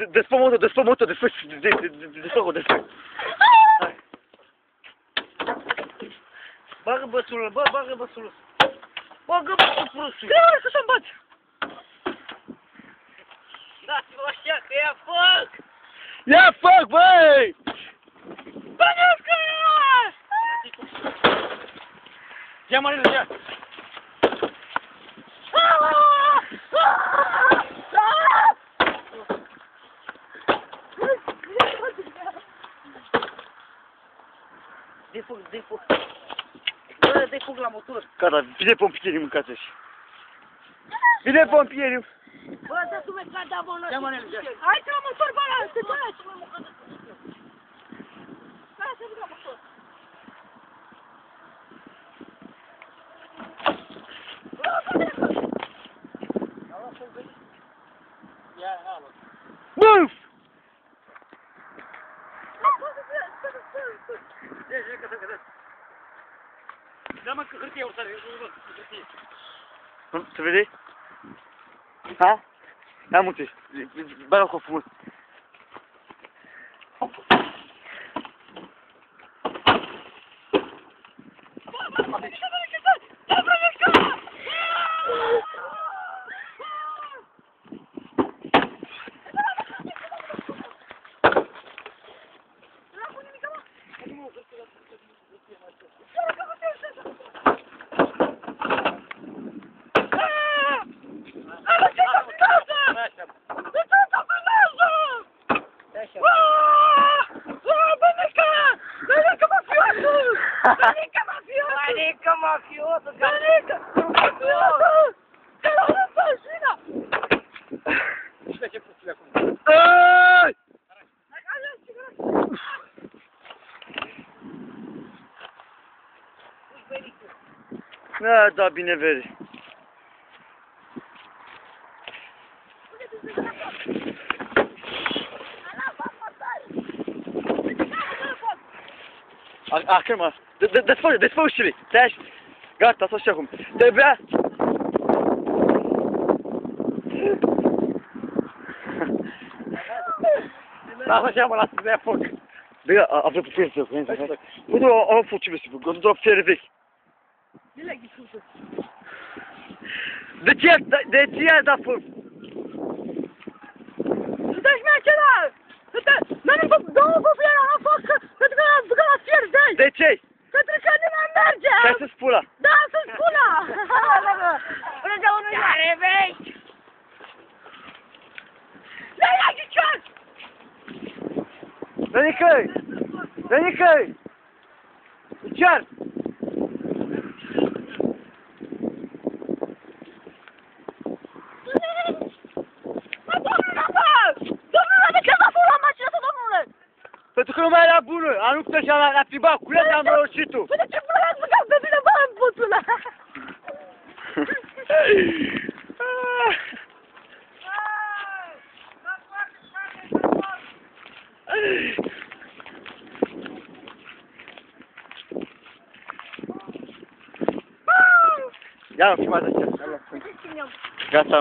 Desfă motor, desfă. Hai. Bagă bățulul, bagă bățulul. Bagă bățul prostul. Trebuie să să-mi bați. Dați-vă așa că ia foc! Ia foc, băi! Bănească! Ia mă râde, ia! Dă-i foc. Bă, dă-i foc la motor. Gata, vine pompierii, mâncați așa. Vine pompierii. Bă, dă-tu mecat de abonat. Ia mă râde, ia! Hai să la motor, bă, la te dorești, mă, mă, hai să la motor. Buf! Da, mă, că hârtie, o să hârtie. Să vede? Ha? Ia multe. Bagă cu frumos. Banica mafioso, banica mafioso! Te lo răspășina! Uite ce puțile acum. Aaaaai! Da, da, bine vede. Acum, desfă ușile, te-ai gata, să așa acum. Trebuia... Lasă așa, mă, lasă să ia foc. Bine, a vrut fier să vezi, hai. Uite, am foc ce vrei, eu doar fier vechi. De ce ai dat foc? Dă-și mea acela! N-am două bufiere la foc, pentru că am făcut la fier de azi! De ce? Pentru că nu mai merge! Hai să spula! Da, să spula! Până de unul care vechi! Dă-i la ghicior! Dă nicăi! Dă nicăi! Ghicior! Pentru că nu mai era bună, a rupt așa la triba, cu el am răușit-o. Păi de ce până l-ați băgat pe mine, bă, în puțul ăla? Ia-mă, filmați așa. Gata,